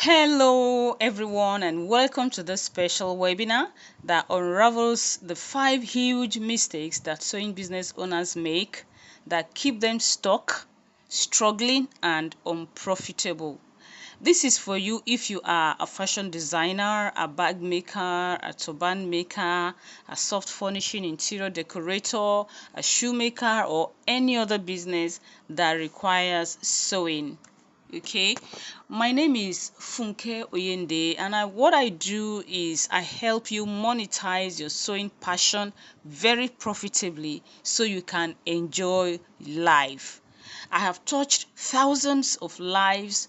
Hello everyone, and welcome to this special webinar that unravels the 5 huge mistakes that sewing business owners make that keep them stuck, struggling and unprofitable. This is for you if you are a fashion designer, a bag maker, a turban maker, a soft furnishing interior decorator, a shoemaker, or any other business that requires sewing. Okay, my name is Funke Oyende, and what I do is I help you monetize your sewing passion very profitably so you can enjoy life. I have touched thousands of lives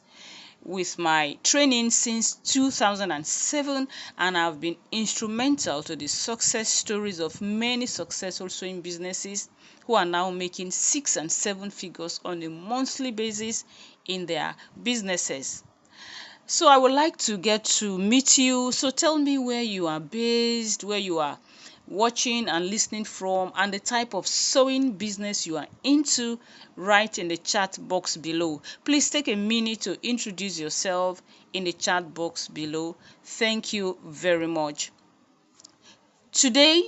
with my training since 2007, and I've been instrumental to the success stories of many successful sewing businesses who are now making 6 and 7 figures on a monthly basis in their businesses. So I would like to get to meet you. So tell me where you are based, where you are watching and listening from, and the type of sewing business you are into. Write in the chat box below. Please take a minute to introduce yourself in the chat box below. Thank you very much. Today,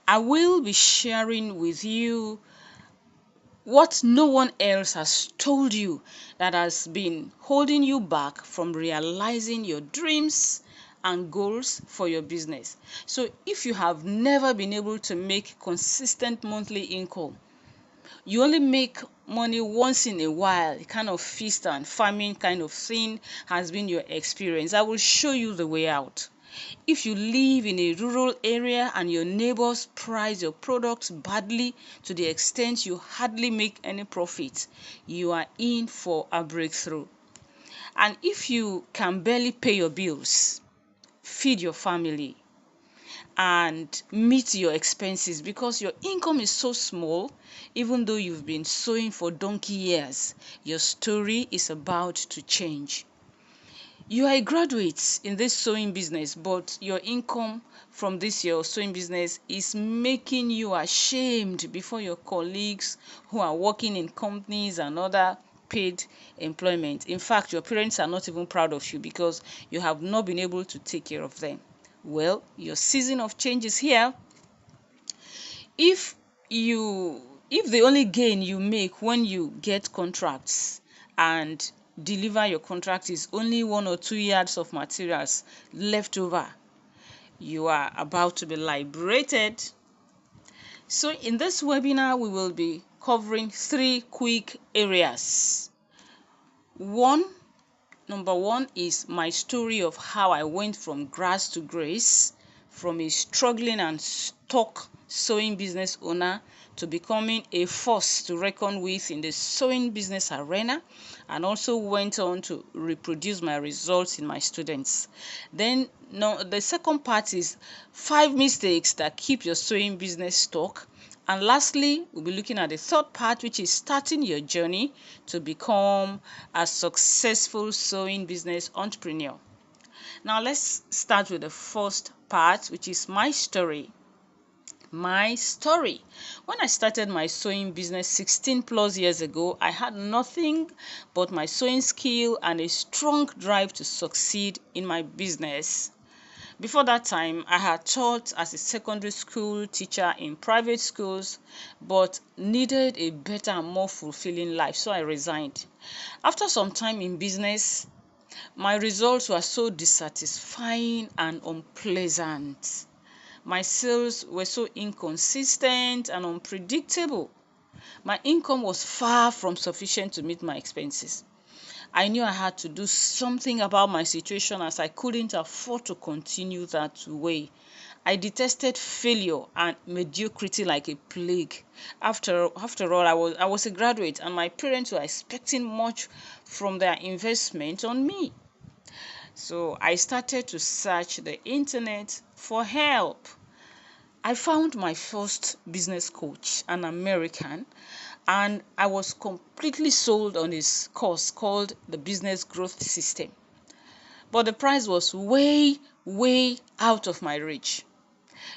I will be sharing with you what no one else has told you that has been holding you back from realizing your dreams and goals for your business. So if you have never been able to make consistent monthly income, you only make money once in a while, a kind of feast and famine kind of thing has been your experience, I will show you the way out. If you live in a rural area and your neighbors price your products badly to the extent you hardly make any profit, you are in for a breakthrough. And if you can barely pay your bills, feed your family, and meet your expenses because your income is so small, even though you've been sewing for donkey years, your story is about to change. You are a graduate in this sewing business, but your income from your sewing business is making you ashamed before your colleagues who are working in companies and other paid employment. In fact, your parents are not even proud of you because you have not been able to take care of them. Well, your season of change is here. If the only gain you make when you get contracts and deliver your contract is only 1 or 2 yards of materials left over, you are about to be liberated. So in this webinar, we will be covering 3 quick areas. Number one is my story of how I went from grass to grace, from a struggling and stuck sewing business owner to becoming a force to reckon with in the sewing business arena, and also went on to reproduce my results in my students. Then the second part is 5 mistakes that keep your sewing business stuck. And lastly, we'll be looking at the third part, which is starting your journey to become a successful sewing business entrepreneur. Now, let's start with the first part, which is my story. My story. When I started my sewing business 16 plus years ago, I had nothing but my sewing skill and a strong drive to succeed in my business. Before that time, I had taught as a secondary school teacher in private schools, but needed a better and more fulfilling life, so I resigned. After some time in business, my results were so dissatisfying and unpleasant. My sales were so inconsistent and unpredictable. My income was far from sufficient to meet my expenses. I knew I had to do something about my situation as I couldn't afford to continue that way. I detested failure and mediocrity like a plague. After all, I was a graduate and my parents were expecting much from their investment on me. So I started to search the internet for help. I found my first business coach, an American, and I was completely sold on his course called the Business Growth System. But the price was way out of my reach.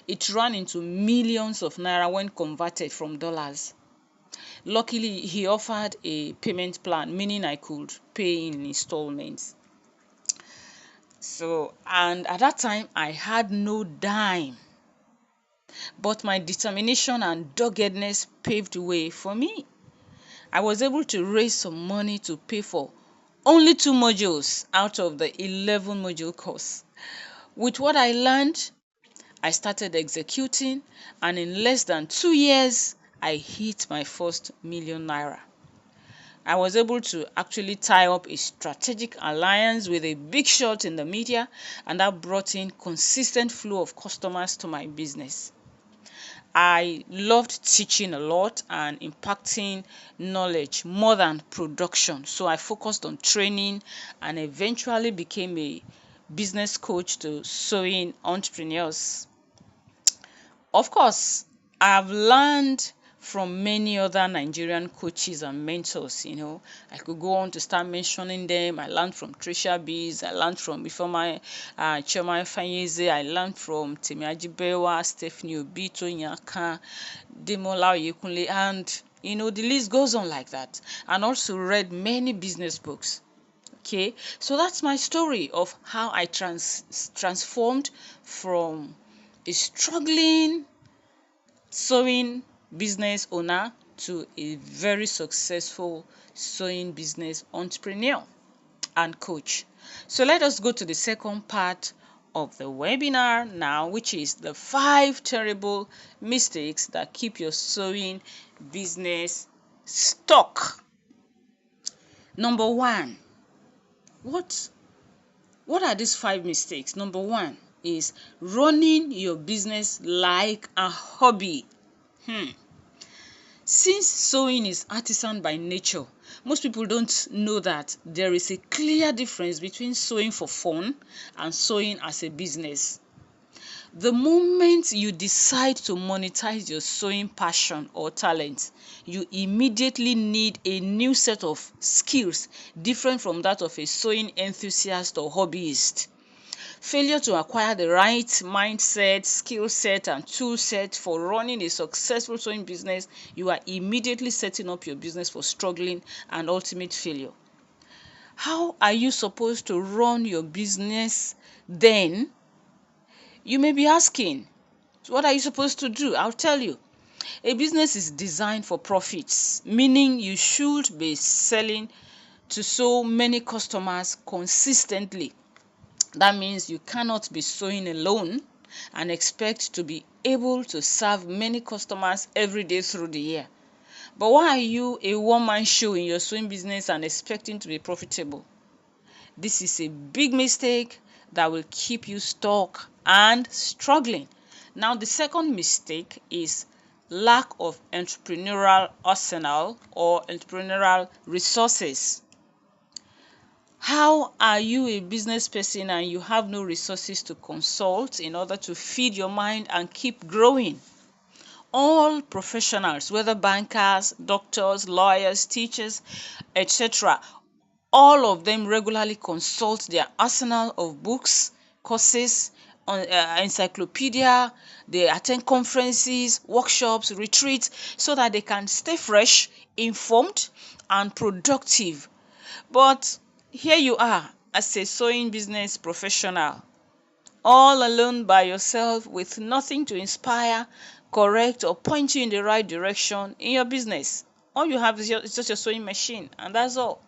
It ran into millions of naira when converted from dollars. Luckily, he offered a payment plan, meaning I could pay in installments. So, and at that time, I had no dime, but my determination and doggedness paved the way for me. I was able to raise some money to pay for only 2 modules out of the 11 module course. With what I learned, I started executing, and in less than 2 years, I hit my first million naira. I was able to actually tie up a strategic alliance with a big shot in the media, and that brought in consistent flow of customers to my business. I loved teaching a lot and impacting knowledge more than production. So I focused on training and eventually became a business coach to sewing entrepreneurs. Of course, I've learned from many other Nigerian coaches and mentors. I could go on to start mentioning them. I learned from Trisha Bees, I learned from Ifeoma Chioma Ifeanyeze, I learned from Temi Ajibewa, Stephanie Obito Nyaka, Demola Oyekunle, and the list goes on like that. And also read many business books. Okay, so that's my story of how I transformed from a struggling sewing business owner to a very successful sewing business entrepreneur and coach. So let us go to the second part of the webinar now, which is the 5 terrible mistakes that keep your sewing business stuck. Number 1, what are these 5 mistakes? Number 1 is running your business like a hobby. Since sewing is artisan by nature, most people don't know that there is a clear difference between sewing for fun and sewing as a business. The moment you decide to monetize your sewing passion or talent, you immediately need a new set of skills different from that of a sewing enthusiast or hobbyist. Failure to acquire the right mindset, skill set, and tool set for running a successful sewing business, you are immediately setting up your business for struggling and ultimate failure. How are you supposed to run your business then? You may be asking, what are you supposed to do? I'll tell you. A business is designed for profits, meaning you should be selling to so many customers consistently. That means you cannot be sewing alone and expect to be able to serve many customers every day through the year. But why are you a one-man show in your sewing business and expecting to be profitable? This is a big mistake that will keep you stuck and struggling. Now, the second mistake is lack of entrepreneurial arsenal or entrepreneurial resources. How are you a business person and you have no resources to consult in order to feed your mind and keep growing? All professionals, whether bankers, doctors, lawyers, teachers, etc., all of them regularly consult their arsenal of books, courses, encyclopedia. They attend conferences, workshops, retreats, so that they can stay fresh, informed, and productive. But here you are as a sewing business professional, all alone by yourself with nothing to inspire, correct, or point you in the right direction in your business. All you have is just your sewing machine, and that's all.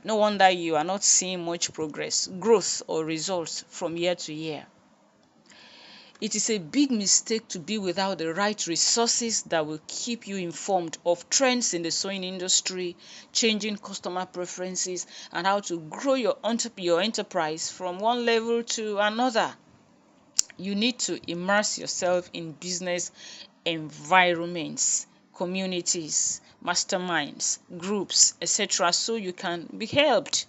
No wonder you are not seeing much progress, growth, or results from year to year. It is a big mistake to be without the right resources that will keep you informed of trends in the sewing industry, changing customer preferences, and how to grow your enterprise from one level to another. You need to immerse yourself in business environments, communities, masterminds, groups, etc., so you can be helped.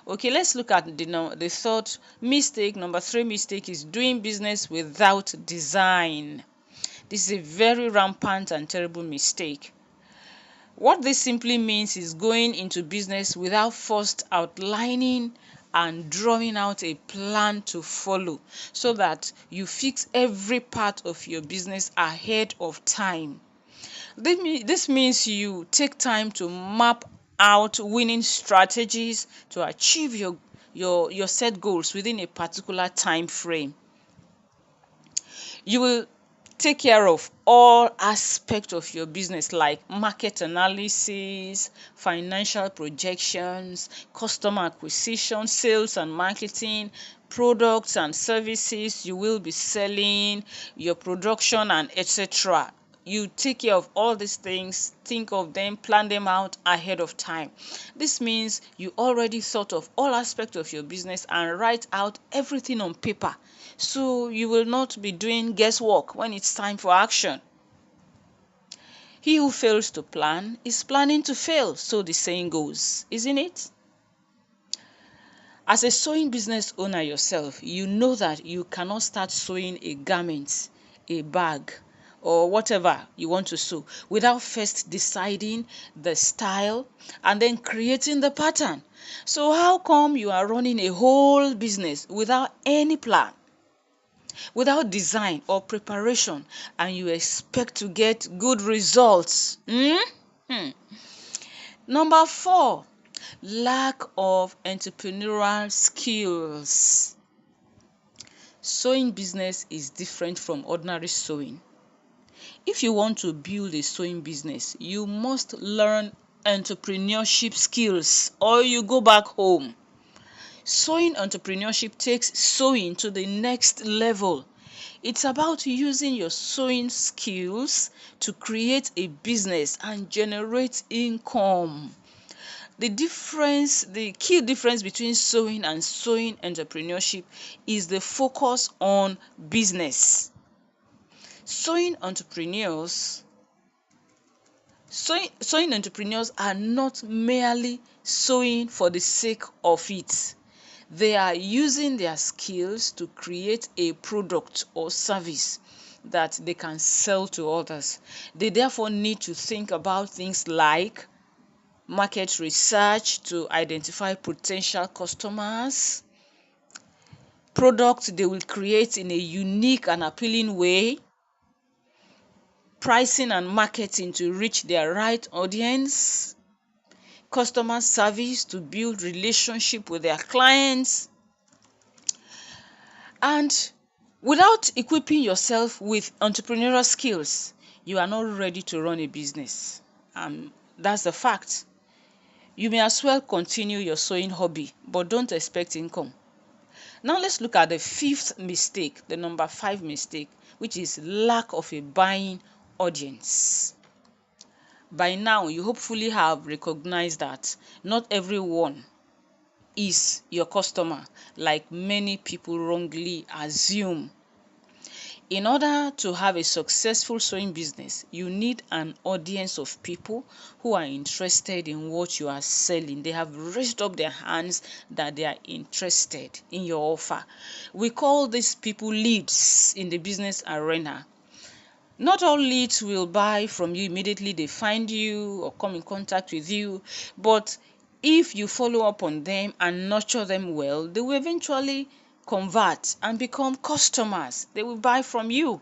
Okay, let's look at the third mistake. Number 3 mistake is doing business without design. This is a very rampant and terrible mistake. What this simply means is going into business without first outlining and drawing out a plan to follow, so that you fix every part of your business ahead of time. This means you take time to map out winning strategies to achieve your your set goals within a particular time frame. You will take care of all aspects of your business, like market analysis, financial projections, customer acquisition, sales and marketing, products and services you will be selling, your production, and etc. You take care of all these things, think of them, plan them out ahead of time. This means you already thought of all aspects of your business and write out everything on paper, so you will not be doing guesswork when it's time for action. He who fails to plan is planning to fail, so the saying goes, isn't it? As a sewing business owner yourself, you know that you cannot start sewing a garment, a bag, or whatever you want to sew without first deciding the style and then creating the pattern. So how come you are running a whole business without any plan, without design or preparation, and you expect to get good results? Number 4, lack of entrepreneurial skills. Sewing business is different from ordinary sewing. If you want to build a sewing business, you must learn entrepreneurship skills or you go back home. Sewing entrepreneurship takes sewing to the next level. It's about using your sewing skills to create a business and generate income. The key difference between sewing and sewing entrepreneurship is the focus on business. Sewing entrepreneurs are not merely sewing for the sake of it. They are using their skills to create a product or service that they can sell to others. They therefore need to think about things like market research to identify potential customers, products they will create in a unique and appealing way, pricing and marketing to reach their right audience, customer service to build relationship with their clients. And without equipping yourself with entrepreneurial skills, you are not ready to run a business. That's the fact. You may as well continue your sewing hobby, but don't expect income. Now let's look at the 5th mistake, the number 5 mistake, which is lack of a buying audience. By now, you hopefully have recognized that not everyone is your customer, like many people wrongly assume. In order to have a successful sewing business, you need an audience of people who are interested in what you are selling. They have raised up their hands that they are interested in your offer. We call these people leads in the business arena. Not all leads will buy from you immediately they find you or come in contact with you, but if you follow up on them and nurture them well, they will eventually convert and become customers. They will buy from you.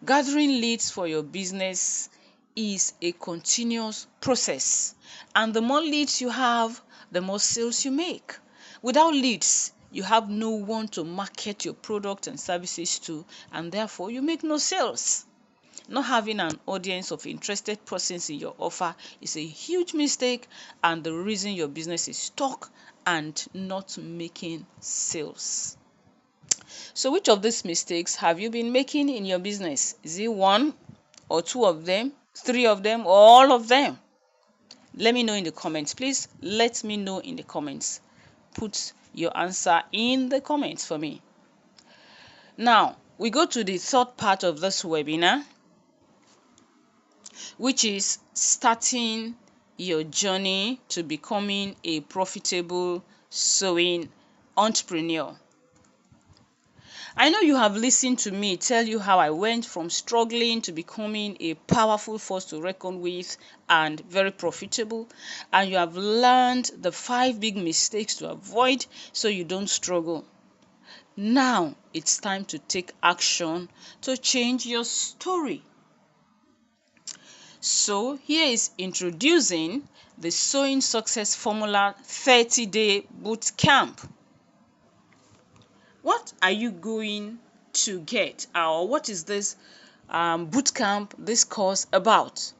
Gathering leads for your business is a continuous process, and the more leads you have, the more sales you make. Without leads, you have no one to market your product and services to, and therefore you make no sales. Not having an audience of interested persons in your offer is a huge mistake and the reason your business is stuck and not making sales. So which of these mistakes have you been making in your business? Is it 1 or 2 of them, 3 of them, or all of them? Let me know in the comments. Please let me know in the comments. Put your answer in the comments for me. Now, we go to the 3rd part of this webinar, which is starting your journey to becoming a profitable sewing entrepreneur. I know you have listened to me tell you how I went from struggling to becoming a powerful force to reckon with and very profitable, and you have learned the 5 big mistakes to avoid so you don't struggle. Now it's time to take action to change your story. So here is introducing the Sewing Success Formula 30-day boot camp. What are you going to get, or what is this boot camp, this course about?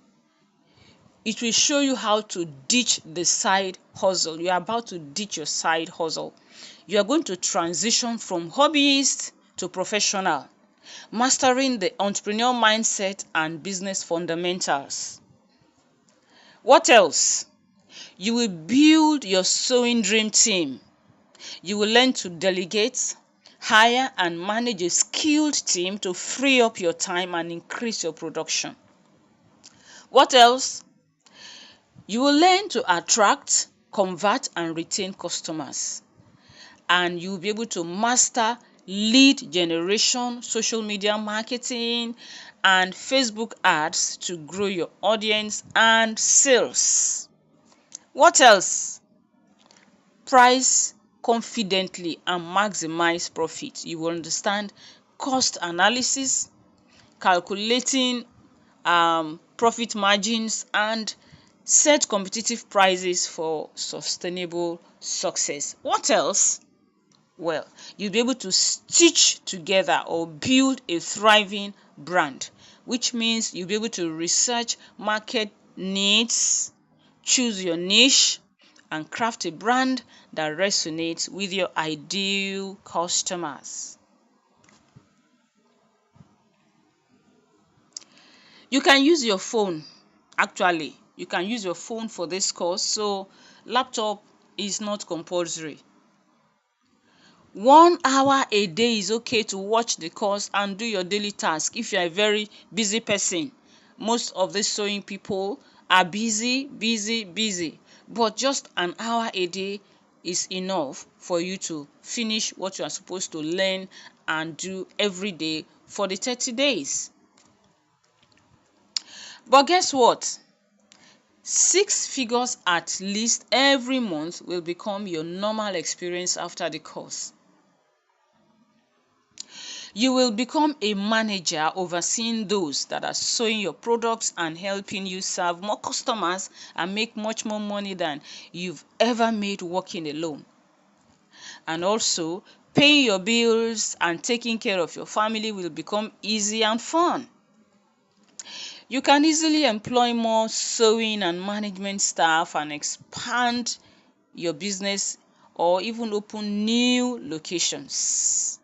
It will show you how to ditch the side hustle. You are about to ditch your side hustle. You are going to transition from hobbyist to professional, mastering the entrepreneurial mindset and business fundamentals. What else? You will build your sewing dream team. You will learn to delegate, hire and manage a skilled team to free up your time and increase your production. What else? You will learn to attract, convert and retain customers. And you'll be able to master lead generation, social media marketing, and Facebook ads to grow your audience and sales. What else? Price confidently and maximize profit. You will understand cost analysis, calculating profit margins, and set competitive prices for sustainable success. What else? Well, you'll be able to stitch together or build a thriving brand, which means you'll be able to research market needs, choose your niche, and craft a brand that resonates with your ideal customers. You can use your phone. Actually, you can use your phone for this course, so laptop is not compulsory. 1 hour a day is okay to watch the course and do your daily task. If you're a very busy person, most of the sewing people are busy, but just an hour a day is enough for you to finish what you are supposed to learn and do every day for the 30 days. But guess what? 6 figures at least every month will become your normal experience after the course. You will become a manager overseeing those that are sewing your products and helping you serve more customers and make much more money than you've ever made working alone. And also, paying your bills and taking care of your family will become easy and fun. You can easily employ more sewing and management staff and expand your business or even open new locations.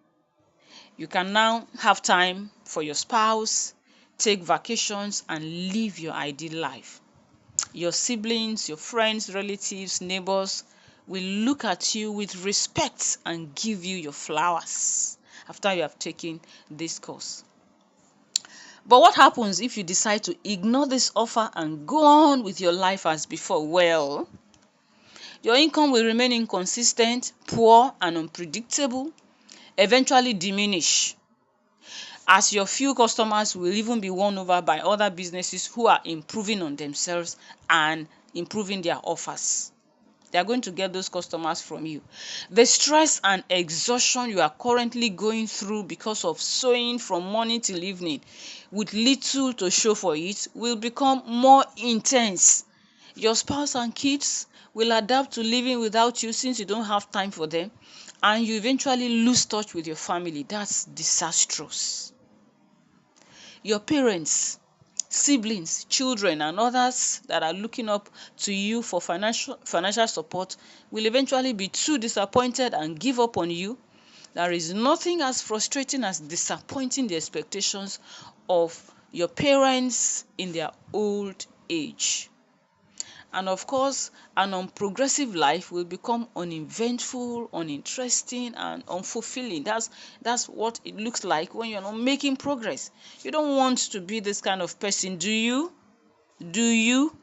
You can now have time for your spouse, take vacations, and live your ideal life. Your siblings, your friends, relatives, neighbors will look at you with respect and give you your flowers after you have taken this course. But what happens if you decide to ignore this offer and go on with your life as before? Well, your income will remain inconsistent, poor, and unpredictable, eventually diminish, as your few customers will even be won over by other businesses who are improving on themselves and improving their offers. They are going to get those customers from you. The stress and exhaustion you are currently going through because of sewing from morning till evening with little to show for it will become more intense. Your spouse and kids will adapt to living without you since you don't have time for them, and you eventually lose touch with your family. That's disastrous. Your parents, siblings, children, and others that are looking up to you for financial support will eventually be too disappointed and give up on you. There is nothing as frustrating as disappointing the expectations of your parents in their old age. And of course, an unprogressive life will become uneventful, uninteresting, and unfulfilling. That's what it looks like when you're not making progress. You don't want to be this kind of person, do you? Do you?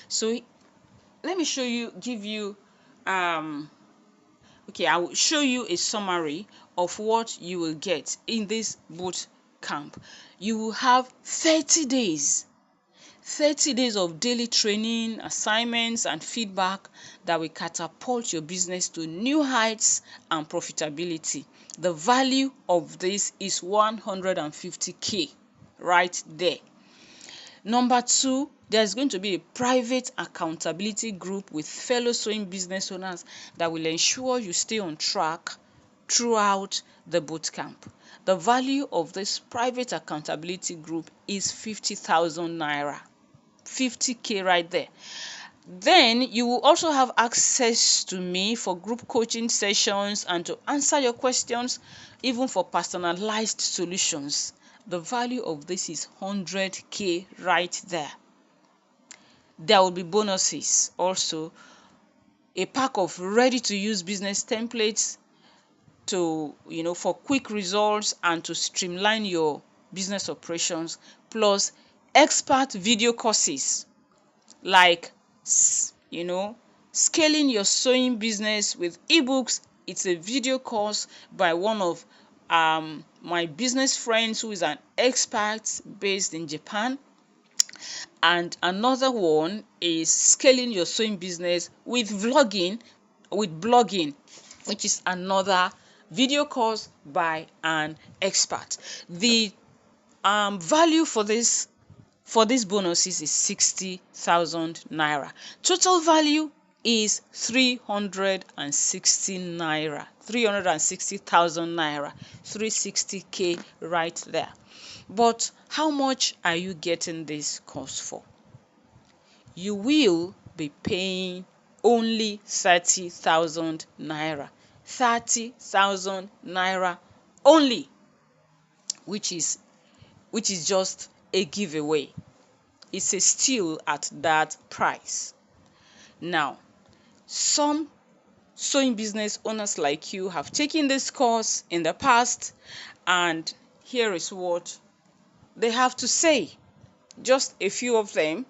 So let me I will show you a summary of what you will get in this boot camp. You will have 30 days. 30 days of daily training, assignments, and feedback that will catapult your business to new heights and profitability. The value of this is 150K right there. Number two, there's going to be a private accountability group with fellow sewing business owners that will ensure you stay on track throughout the bootcamp. The value of this private accountability group is 50,000 naira. 50K right there. Then you will also have access to me for group coaching sessions and to answer your questions, even for personalized solutions. The value of this is 100K right there. There will be bonuses also, a pack of ready-to-use business templates to, for quick results and to streamline your business operations, plus expert video courses like, scaling your sewing business with ebooks. It's a video course by one of my business friends who is an expert based in Japan. And another one is scaling your sewing business with blogging, which is another video course by an expert. The value for these bonuses is 60,000 naira. Total value is 360 naira, 360,000 naira, 360K right there. But how much are you getting this course for? You will be paying only 30,000 naira. 30,000 naira only, which is just a giveaway. It's a steal at that price. Now, some sewing business owners like you have taken this course in the past, and here is what they have to say. Just a few of them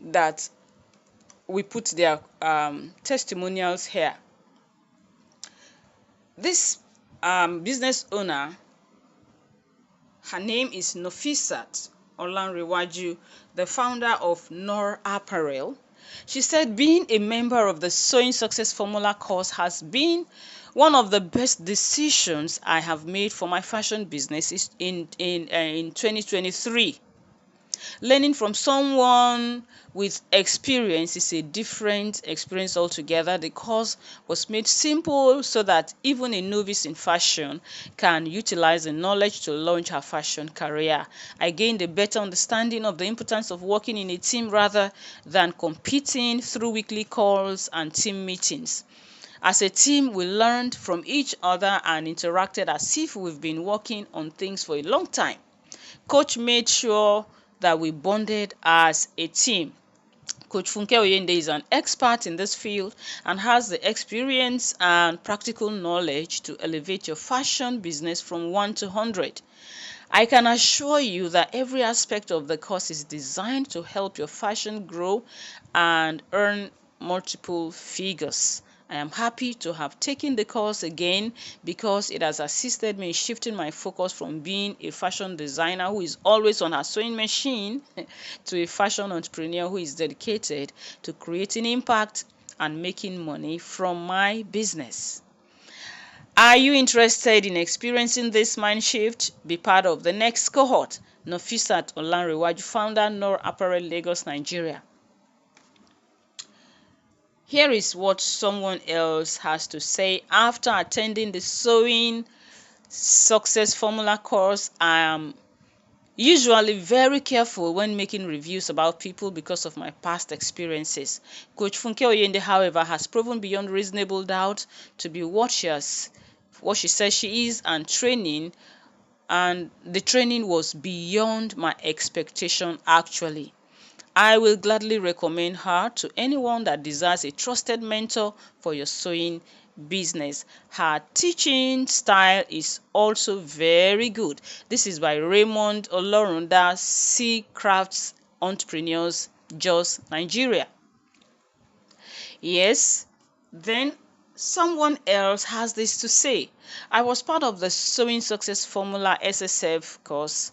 that we put their testimonials here. This business owner, her name is Nofisat Olanrewaju, the founder of Nor Apparel. She said being a member of the Sewing Success Formula course has been one of the best decisions I have made for my fashion business in 2023. Learning from someone with experience is a different experience altogether. The course was made simple so that even a novice in fashion can utilize the knowledge to launch her fashion career. I gained a better understanding of the importance of working in a team rather than competing through weekly calls and team meetings. As a team, we learned from each other and interacted as if we've been working on things for a long time. Coach made sure that we bonded as a team. Coach Funke Oyende is an expert in this field and has the experience and practical knowledge to elevate your fashion business from 1 to 100. I can assure you that every aspect of the course is designed to help your fashion grow and earn multiple figures. I am happy to have taken the course again because it has assisted me in shifting my focus from being a fashion designer who is always on her sewing machine to a fashion entrepreneur who is dedicated to creating impact and making money from my business. Are you interested in experiencing this mind shift? Be part of the next cohort. Nofisat Olanrewaju, founder, Nor Apparel, Lagos, Nigeria. Here is what someone else has to say after attending the Sewing Success Formula course. I am usually very careful when making reviews about people because of my past experiences. Coach Funke Oyende, however, has proven beyond reasonable doubt to be what she says she is, and the training was beyond my expectation actually. I will gladly recommend her to anyone that desires a trusted mentor for your sewing business. Her teaching style is also very good. This is by Raymond Olorunda, C Crafts Entrepreneurs, Jos, Nigeria. Yes, then someone else has this to say. I was part of the Sewing Success Formula SSF course.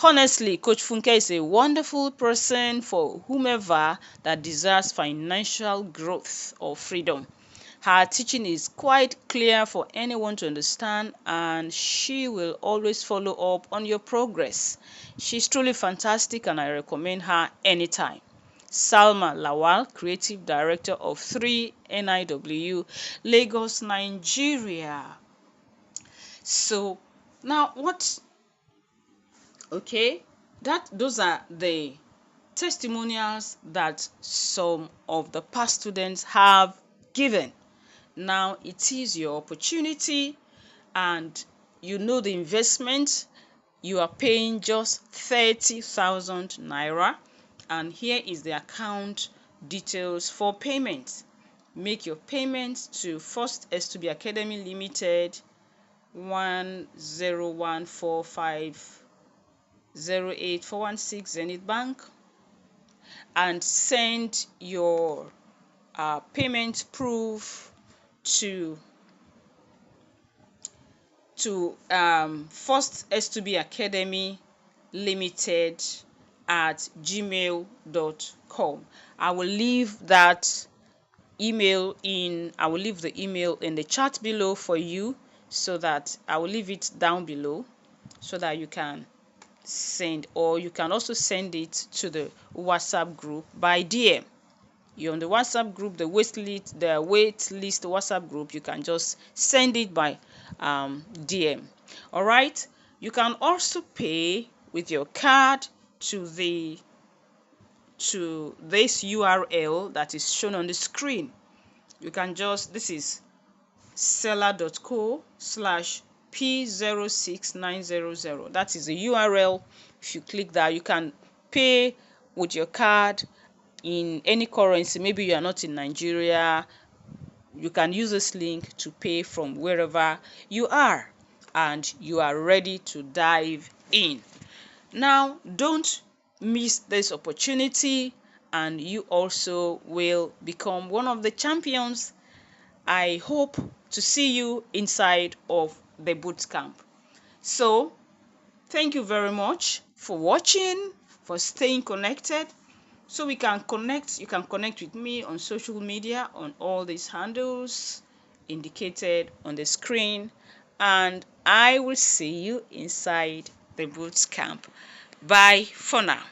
Honestly, Coach Funke is a wonderful person for whomever that desires financial growth or freedom. Her teaching is quite clear for anyone to understand, and she will always follow up on your progress. She's truly fantastic, and I recommend her anytime. Salma Lawal, Creative Director of 3NIW, Lagos, Nigeria. So now okay, those are the testimonials that some of the past students have given. Now it is your opportunity, and you know the investment. You are paying just 30,000 naira, and here is the account details for payment. Make your payment to First S2B Academy Limited, 1014508 Zenith Bank, and send your payment proof to First S2B Academy Limited at gmail.com. I will leave the email in the chat below for you, so that I will leave it down below so that you can send, or you can also send it to the WhatsApp group by DM. You're on the WhatsApp group, the wait list WhatsApp group. You can just send it by DM. All right. You can also pay with your card to this URL that is shown on the screen. You can this is seller.co/p06900. That is the URL. If you click that, you can pay with your card in any currency. Maybe you are not in Nigeria, you can use this link to pay from wherever you are, and you are ready to dive in. Now, don't miss this opportunity, and you also will become one of the champions. I hope to see you inside of the bootcamp. So, thank you very much for watching, for staying connected. So we can connect. You can connect with me on social media on all these handles indicated on the screen, and I will see you inside the bootcamp. Bye for now.